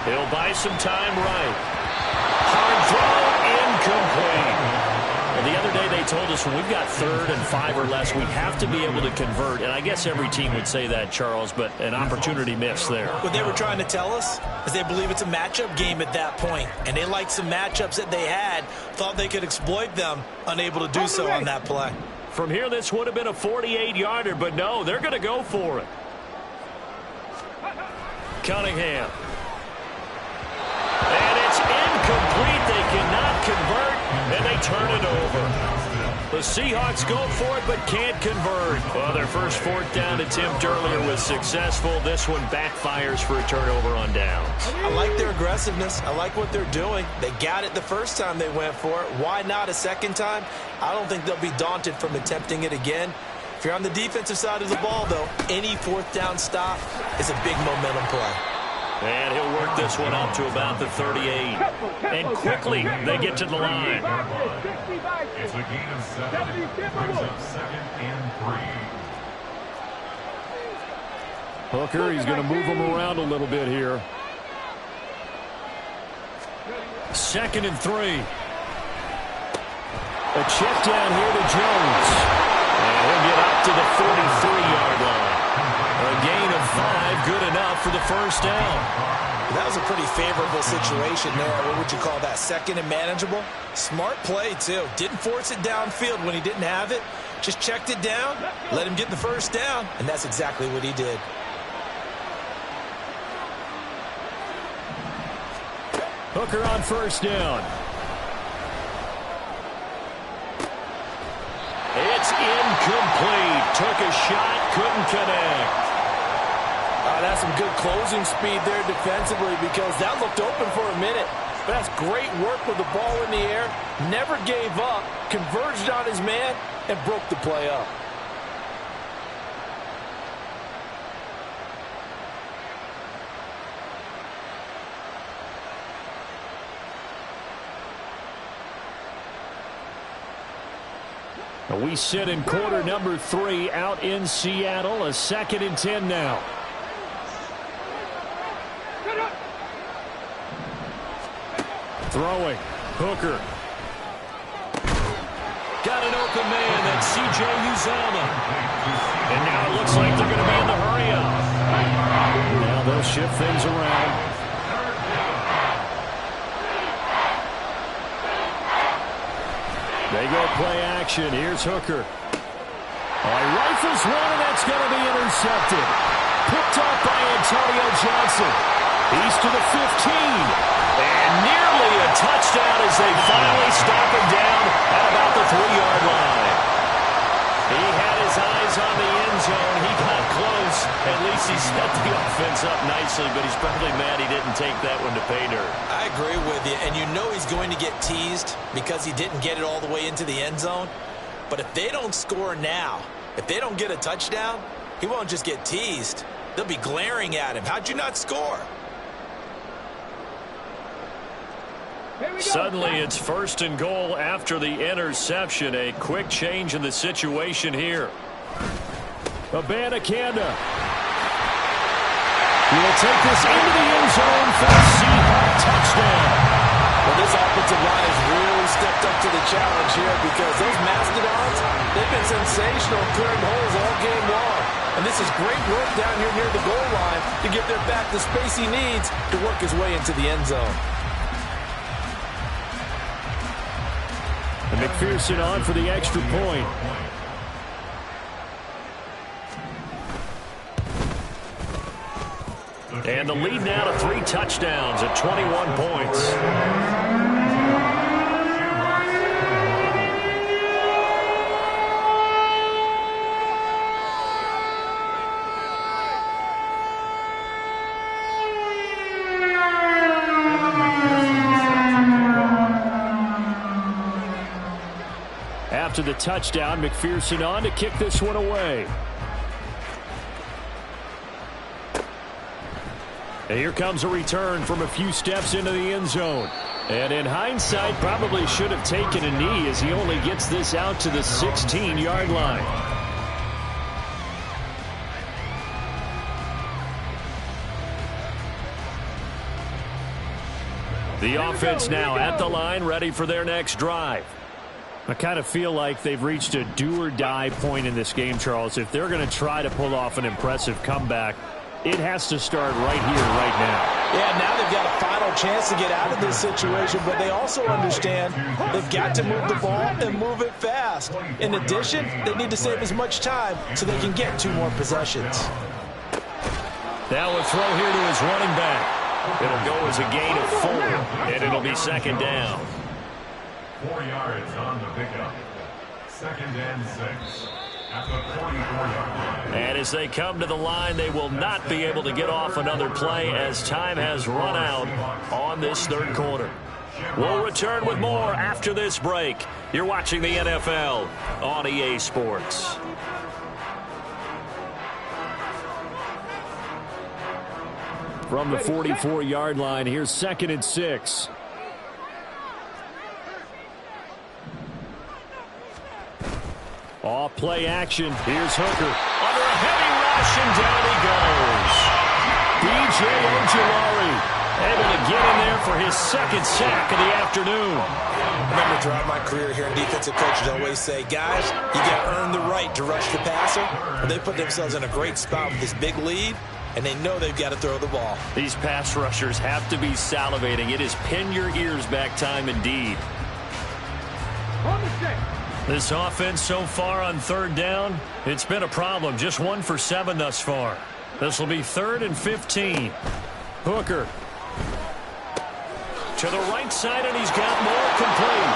He'll buy some time right. Hard throw. Incomplete. Well, the other day they told us when we've got 3rd and 5 or less, we have to be able to convert. And I guess every team would say that, Charles, but an opportunity missed there. What they were trying to tell us is they believe it's a matchup game at that point. And they liked some matchups that they had, thought they could exploit them, unable to do so on that play. From here, this would have been a 48-yarder, but no, they're going to go for it. Cunningham. And it's incomplete. They cannot convert, and they turn it over. The Seahawks go for it, but can't convert. Well, their first 4th down attempt earlier was successful. This one backfires for a turnover on downs. I like their aggressiveness. I like what they're doing. They got it the first time they went for it. Why not a second time? I don't think they'll be daunted from attempting it again. If you're on the defensive side of the ball, though, any 4th down stop is a big momentum play. And he'll work this one up to about the 38. And quickly, they get to the line. It's a gain of 7. Brings up 2nd and 3. Hooker, he's going to move him around a little bit here. 2nd and 3. A check down here to Jones. And he'll get up to the 43-yard line. A gain of 5, good enough for the 1st down. That was a pretty favorable situation there. What would you call that? 2nd and manageable? Smart play, too. Didn't force it downfield when he didn't have it. Just checked it down, let him get the 1st down, and that's exactly what he did. Hooker on 1st down. It's incomplete. Took a shot, couldn't connect. That's some good closing speed there defensively because that looked open for a minute. But that's great work with the ball in the air. Never gave up, converged on his man, and broke the play up. We sit in quarter number 3 out in Seattle. A 2nd and 10 now. Throwing. Hooker. Got an open man. That's C.J. Uzomah. And now it looks like they're going to be in the hurry-up. Now they'll shift things around. They go play action. Here's Hooker. Oh, he rifles one, and that's going to be intercepted. Picked up by Antonio Johnson. He's to the 15. And nearly a touchdown as they finally stop him down at about the 3-yard line. He had his eyes on the end zone. He got close. At least he set the offense up nicely, but he's probably mad he didn't take that one to pay dirt. I agree with you, and you know he's going to get teased because he didn't get it all the way into the end zone. But if they don't score now, if they don't get a touchdown, he won't just get teased. They'll be glaring at him. How'd you not score? Suddenly it's 1st and goal after the interception. A quick change in the situation here. Abanikanda. He will take this into the end zone for a Seahawk touchdown. Well, this offensive line has really stepped up to the challenge here because those Mastodons, they've been sensational clearing holes all game long. And this is great work down here near the goal line to give their back the space he needs to work his way into the end zone. And McPherson on for the extra point. And the lead now to 3 touchdowns at 21 points. After the touchdown, McPherson on to kick this one away. And here comes a return from a few steps into the end zone. And in hindsight, probably should have taken a knee as he only gets this out to the 16-yard line. The offense now at the line, ready for their next drive. I kind of feel like they've reached a do-or-die point in this game, Charles. If they're going to try to pull off an impressive comeback, it has to start right here, right now. Yeah, now they've got a final chance to get out of this situation, but they also understand they've got to move the ball and move it fast. In addition, they need to save as much time so they can get 2 more possessions. Now a throw here to his running back. It'll go as a gain of 4, and it'll be 2nd down. 4 yards on the pickup. 2nd and 6. At the 44-yard line. And as they come to the line, they will not be able to get off another play as time has run out on this 3rd quarter. We'll return with more after this break. You're watching the NFL on EA Sports. From the 44-yard line, here's 2nd and 6. Off play action. Here's Hooker. Under a heavy rush, and down he goes. B.J. Ojulari able to get in there for his 2nd sack of the afternoon. I remember throughout my career here in defensive coaches always say, guys, you got to earn the right to rush the passer. And they put themselves in a great spot with this big lead, and they know they've got to throw the ball. These pass rushers have to be salivating. It is pin your ears back time indeed. This offense so far on 3rd down, it's been a problem. Just 1 for 7 thus far. This will be 3rd and 15. Hooker. To the right side, and he's got more complete.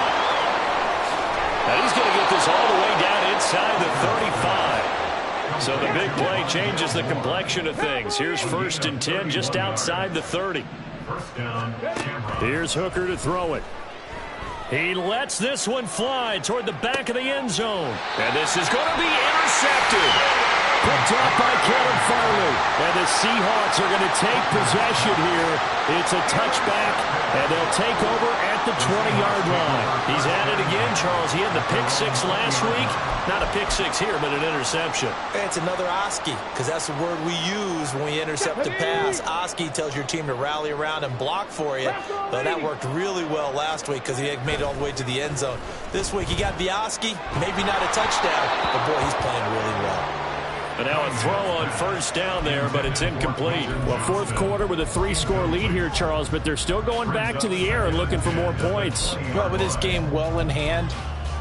And he's going to get this all the way down inside the 35. So the big play changes the complexion of things. Here's 1st and 10 just outside the 30. Here's Hooker to throw it. He lets this one fly toward the back of the end zone. And this is going to be intercepted. Picked up by Kevin Farley. And the Seahawks are going to take possession here. It's a touchback And they'll take over at the 20-yard line. He's at it again, Charles. He had the pick six last week. Not a pick six here, but an interception. It's another Oski, because that's the word we use when we intercept a pass. Oski tells your team to rally around and block for you. Well, that worked really well last week because he had made it all the way to the end zone. This week he got the Oski, maybe not a touchdown, but boy, he's playing really well. And now a throw on first down there, but it's incomplete. Well, fourth quarter with a 3-score lead here, Charles, but they're still going back to the air and looking for more points. Well, with this game well in hand,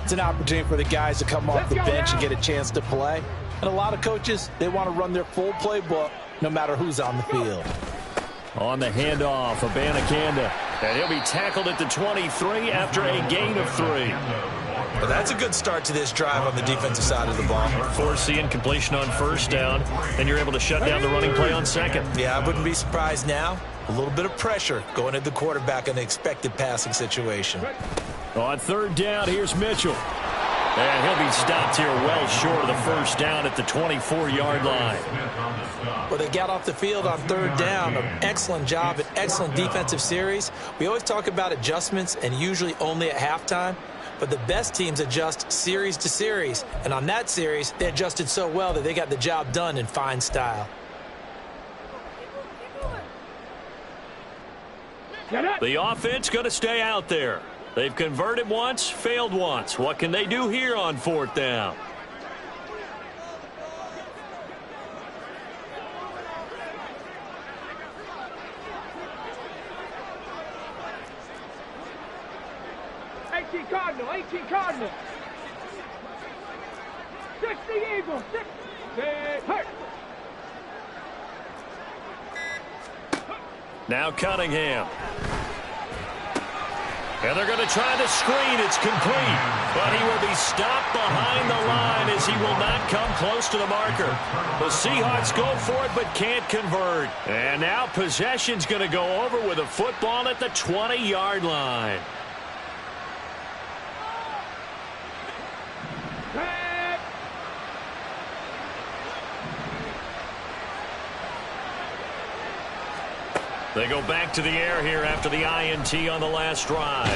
it's an opportunity for the guys to come off the bench and get a chance to play. And a lot of coaches, they want to run their full playbook no matter who's on the field. On the handoff, Abanikanda. And he'll be tackled at the 23 after a gain of 3. But that's a good start to this drive on the defensive side of the ball. Force the incompletion on first down, and you're able to shut down the running play on second. Yeah, I wouldn't be surprised now. A little bit of pressure going at the quarterback in an expected passing situation. On third down, here's Mitchell. And he'll be stopped here well short of the first down at the 24-yard line. Well, they got off the field on third down. An excellent job, an excellent defensive series. We always talk about adjustments and usually only at halftime. But the best teams adjust series to series. And on that series, they adjusted so well that they got the job done in fine style. The offense going to stay out there. They've converted once, failed once. What can they do here on fourth down? Cardinal, 18 Cardinal. 60 Eagles, 60. Hurt. Now Cunningham. And they're going to try the screen. It's complete. But he will be stopped behind the line as he will not come close to the marker. The Seahawks go for it but can't convert. And now possession's going to go over with a football at the 20-yard line. They go back to the air here after the INT on the last drive.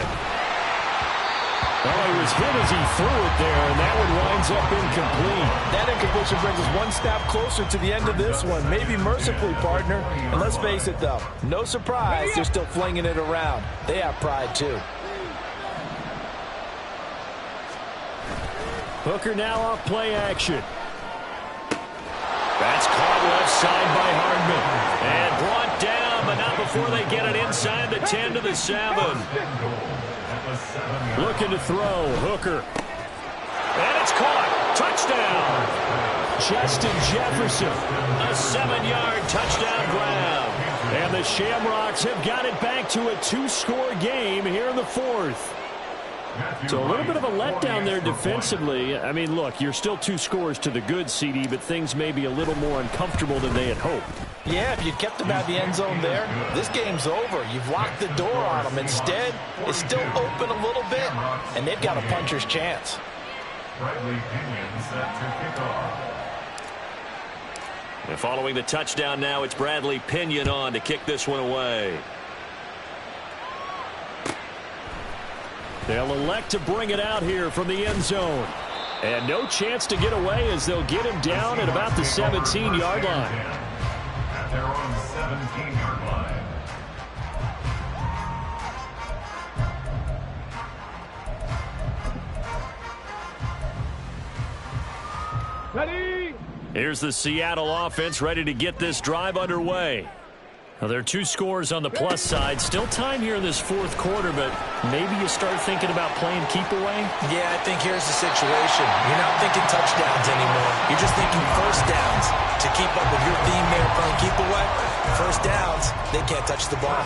Well, he was hit as he threw it there, and that one winds up incomplete. That incompletion brings us one step closer to the end of this one. Maybe mercifully, partner. And let's face it, though, no surprise, they're still flinging it around. They have pride, too. Hooker now off play action. That's caught left side by Hardman. And brought down, but not before they get it inside the 10 to the 7. Looking to throw, Hooker. And it's caught. Touchdown. Justin Jefferson. A 7-yard touchdown grab. And the Shamrocks have got it back to a 2-score game here in the fourth. So a little bit of a letdown there defensively. I mean, look, you're still 2 scores to the good, CD, but things may be a little more uncomfortable than they had hoped. Yeah, if you kept them out the end zone there, this game's over. You've locked the door on them. Instead, it's still open a little bit, and they've got a puncher's chance. And following the touchdown now, it's Bradley Pinion on to kick this one away. They'll elect to bring it out here from the end zone. And no chance to get away as they'll get him down at about the 17-yard line. At their own 17-yard line. Ready? Here's the Seattle offense ready to get this drive underway. Now, there are 2 scores on the plus side. Still time here in this fourth quarter, but maybe you start thinking about playing keep away? Yeah, I think here's the situation. You're not thinking touchdowns anymore. You're just thinking first downs. To keep up with your theme there, playing keep away, first downs, they can't touch the ball.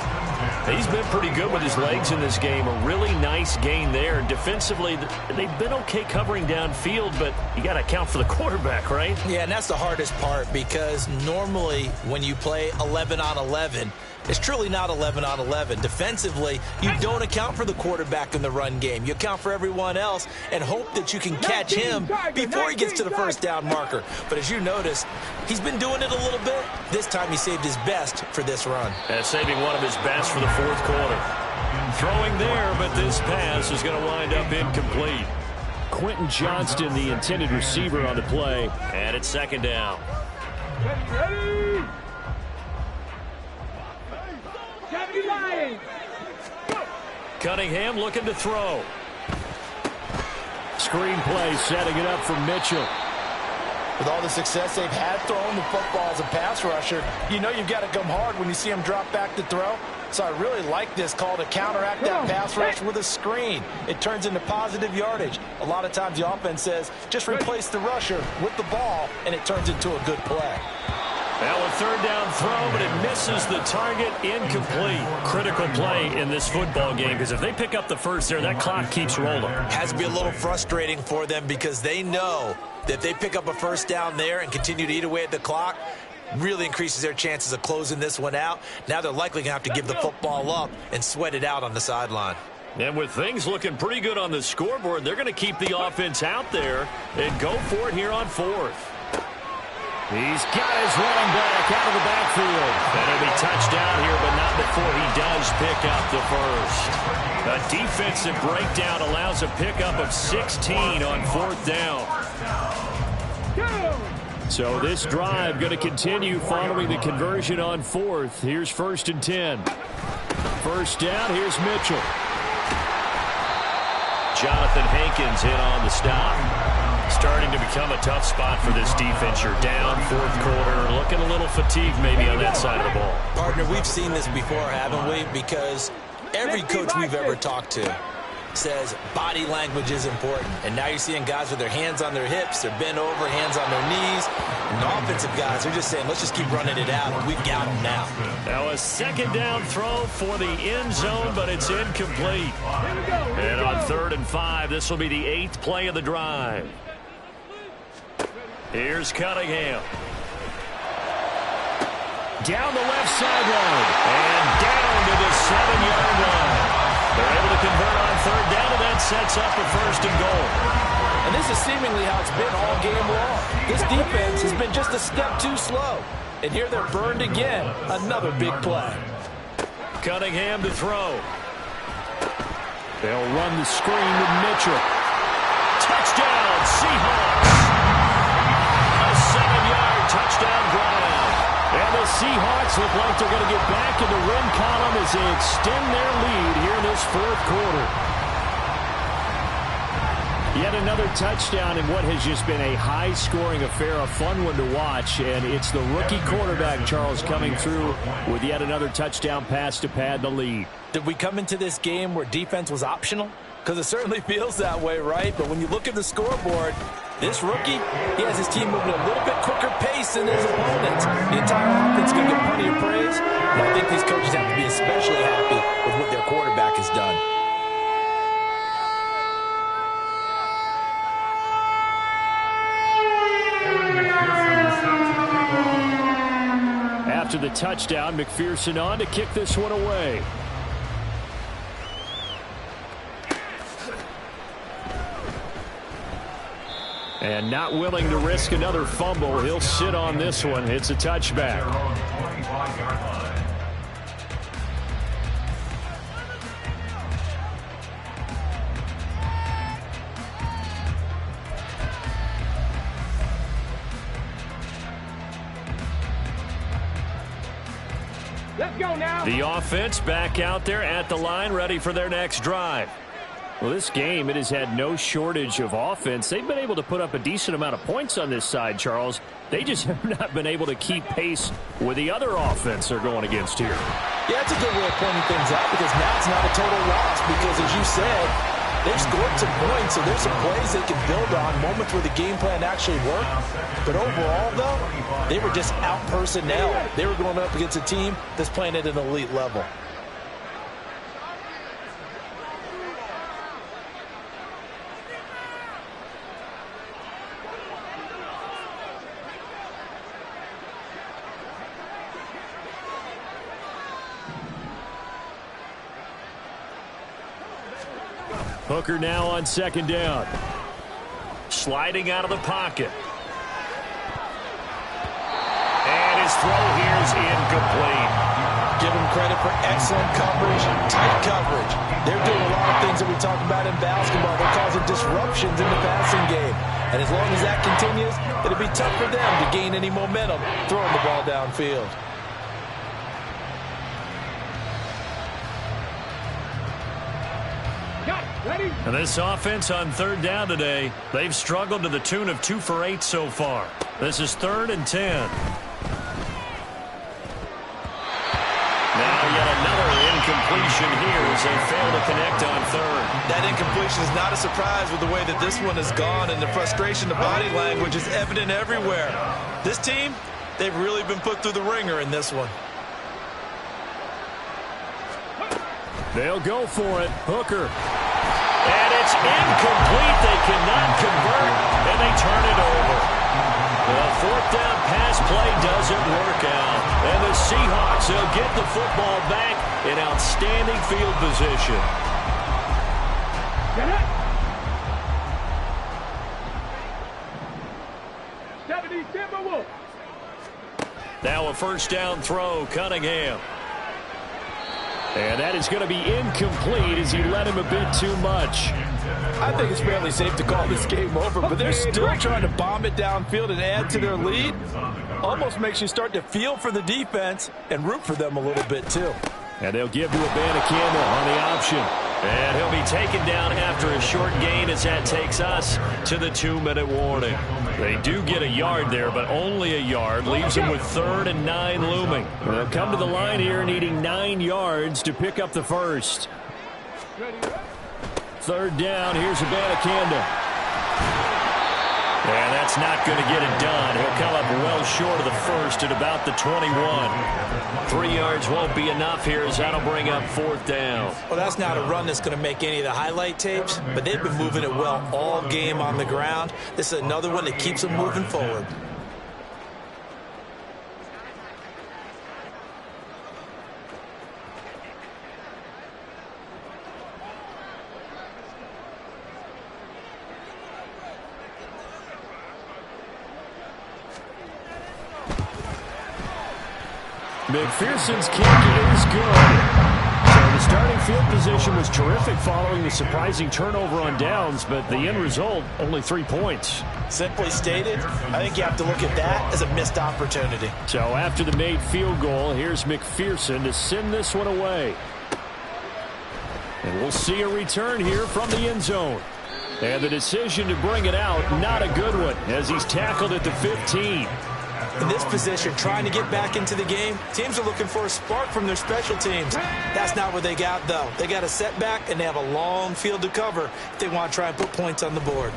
He's been pretty good with his legs in this game. A really nice gain there. Defensively, they've been okay covering downfield, but you got to account for the quarterback, right? Yeah, and that's the hardest part because normally when you play 11 on 11, it's truly not 11 on 11. Defensively, you don't account for the quarterback in the run game. You account for everyone else and hope that you can catch him before he gets to the first down marker. But as you notice, he's been doing it a little bit. This time he saved his best for this run. And saving one of his best for the fourth quarter. throwing there, but this pass is going to wind up incomplete. Quentin Johnston, the intended receiver on the play. And it's second down. Ready? 79. Cunningham looking to throw. Screenplay setting it up for Mitchell. With all the success they've had throwing the football as a pass rusher, you know you've got to come hard when you see them drop back to throw. So I really like this call to counteract that pass rush with a screen. It turns into positive yardage. A lot of times the offense says, just replace the rusher with the ball, and it turns into a good play. Now a third down throw, but it misses the target, incomplete. Critical play in this football game, because if they pick up the first there, that clock keeps rolling. Has to be a little frustrating for them because they know that if they pick up a first down there and continue to eat away at the clock, really increases their chances of closing this one out. Now they're likely going to have to give the football up and sweat it out on the sideline. And with things looking pretty good on the scoreboard, they're going to keep the offense out there and go for it here on fourth. He's got his running back out of the backfield. And it'll be touchdown here, but not before he does pick up the first. A defensive breakdown allows a pickup of 16 on fourth down. So this drive going to continue following the conversion on fourth. Here's 1st and 10. First down, here's Mitchell. Jonathan Hankins in on the stop. Starting to become a tough spot for this defense. You're down fourth quarter, looking a little fatigued maybe on that side of the ball. Partner, we've seen this before, haven't we? Because every coach we've ever talked to says body language is important. And now you're seeing guys with their hands on their hips, they're bent over, hands on their knees. And the offensive guys are just saying, let's just keep running it out, and we've got them now. Now a second down throw for the end zone, but it's incomplete. And on 3rd and 5, this will be the 8th play of the drive. Here's Cunningham. Down the left sideline. And down to the 7-yard line. They're able to convert on 3rd down, and that sets up a 1st and goal. And this is seemingly how it's been all game long. This defense has been just a step too slow. And here they're burned again. Another big play. Cunningham to throw. They'll run the screen with Mitchell. Touchdown, Seahawks. A 7-yard touchdown drive. And the Seahawks look like they're going to get back in the win column as they extend their lead here in this fourth quarter. Yet another touchdown in what has just been a high-scoring affair, a fun one to watch. And it's the rookie quarterback, Charles, coming through with yet another touchdown pass to pad the lead. Did we come into this game where defense was optional? Because it certainly feels that way, right? But when you look at the scoreboard, this rookie, he has his team moving at a little bit quicker pace than his opponents. The entire offense is going to get plenty of praise. And I think these coaches have to be especially happy with what their quarterback has done. After the touchdown, McPherson on to kick this one away. And not willing to risk another fumble, he'll sit on this one. It's a touchback. Let's go now. The offense back out there at the line, ready for their next drive. Well, this game, it has had no shortage of offense. They've been able to put up a decent amount of points on this side, Charles. They just have not been able to keep pace with the other offense they're going against here. Yeah, that's a good way of pointing things out because now it's not a total loss because, as you said, they've scored some points, so there's some plays they can build on, moments where the game plan actually worked. But overall, though, they were just out-personnel. They were going up against a team that's playing at an elite level. Hooker now on second down. Sliding out of the pocket. And his throw here is incomplete. Give them credit for excellent coverage, tight coverage. They're doing a lot of things that we talk about in basketball. They're causing disruptions in the passing game. And as long as that continues, it'll be tough for them to gain any momentum throwing the ball downfield. And this offense on third down today, they've struggled to the tune of 2 for 8 so far. This is 3rd and 10. Now yet another incompletion here as they fail to connect on third. That incompletion is not a surprise with the way that this one has gone, and the frustration, the body language is evident everywhere. This team, they've really been put through the ringer in this one. They'll go for it. Hooker. And it's incomplete. They cannot convert, and they turn it over. The 4th down pass play doesn't work out. And the Seahawks will get the football back in outstanding field position. Now a 1st down throw, Cunningham. And that is going to be incomplete as he led him a bit too much. I think it's fairly safe to call this game over, but they're still trying to bomb it downfield and add to their lead. Almost makes you start to feel for the defense and root for them a little bit too. And they'll give to Abanikanda on the option. And he'll be taken down after a short gain as that takes us to the 2-minute warning. They do get a yard there, but only a yard. Leaves them with 3rd and 9 looming. They'll come to the line here needing 9 yards to pick up the first. 3rd down. Here's Abanikanda. And that's not going to get it done. He'll come up well short of the first at about the 21. 3 yards won't be enough here as that'll bring up 4th down. Well, that's not a run that's going to make any of the highlight tapes, but they've been moving it well all game on the ground. This is another one that keeps them moving forward. McPherson's kick is good. So the starting field position was terrific following the surprising turnover on downs, but the end result, only 3 points. Simply stated, I think you have to look at that as a missed opportunity. So after the made field goal, here's McPherson to send this one away. And we'll see a return here from the end zone. And the decision to bring it out, not a good one, as he's tackled at the 15. In this position, trying to get back into the game, teams are looking for a spark from their special teams. That's not what they got, though. They got a setback, and they have a long field to cover if they want to try and put points on the board.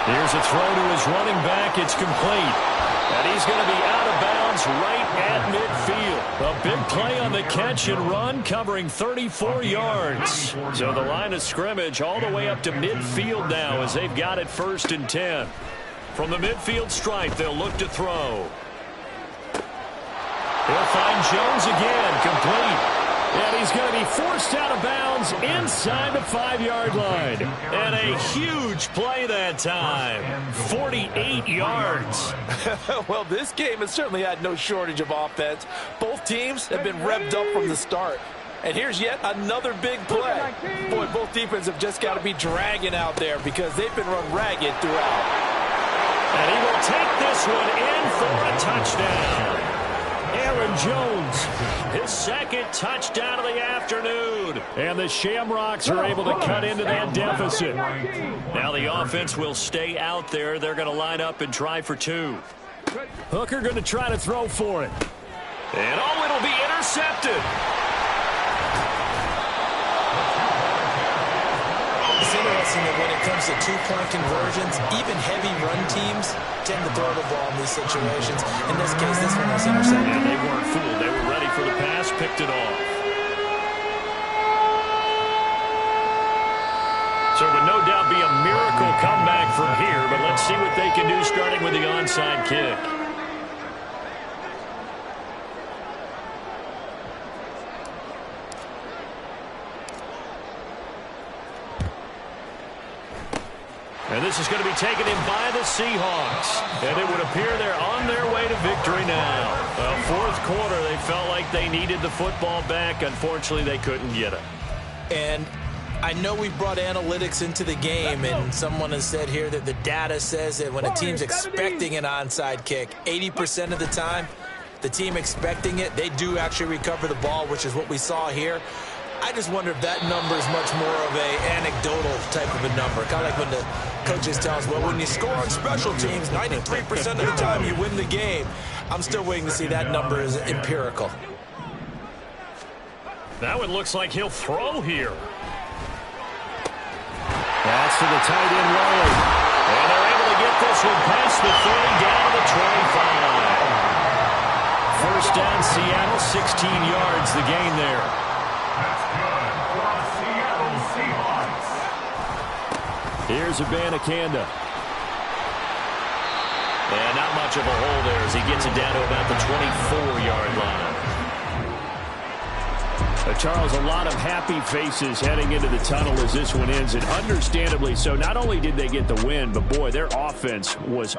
Here's a throw to his running back. It's complete. And he's going to be out of bounds right at midfield. A big play on the catch and run, covering 34 yards. So the line of scrimmage all the way up to midfield now as they've got it 1st and 10. From the midfield stripe, they'll look to throw. He'll find Jones again, complete. And he's going to be forced out of bounds inside the 5-yard line. And a huge play that time. 48 yards. Well, this game has certainly had no shortage of offense. Both teams have been revved up from the start. And here's yet another big play. Boy, both defenses have just got to be dragging out there because they've been run ragged throughout. And he will take this one in for a touchdown. Aaron Jones, his 2nd touchdown of the afternoon. And the Shamrocks are able to cut into that deficit. Now the offense will stay out there. They're going to line up and try for 2. Hooker going to try to throw for it. And it'll be intercepted. It's interesting that when it comes to 2-point conversions, even heavy run teams tend to throw the ball in these situations. In this case, this one was intercepted. And they weren't fooled. They were ready for the pass, picked it off. So it would no doubt be a miracle comeback from here, but let's see what they can do starting with the onside kick. And this is going to be taken in by the Seahawks. And it would appear they're on their way to victory now. Well, fourth quarter, they felt like they needed the football back. Unfortunately, they couldn't get it. And I know we brought analytics into the game, and someone has said here that the data says that when a team's expecting an onside kick, 80% of the time, the team expecting it, they do actually recover the ball, which is what we saw here. I just wonder if that number is much more of a anecdotal type of a number. Kind of like when the coaches tell us, well, when you score on special teams, 93% of the time you win the game. I'm still waiting to see that number is empirical. That one looks like he'll throw here. That's to the tight end, Riley. And they're able to get this one past the 30 down to the 25. First down, Seattle, 16 yards, the gain there. That's good for the Seattle Seahawks. Here's Abanikanda. And not much of a hole there as he gets it down to about the 24-yard line. Charles, a lot of happy faces heading into the tunnel as this one ends, and understandably so. Not only did they get the win, but boy, their offense was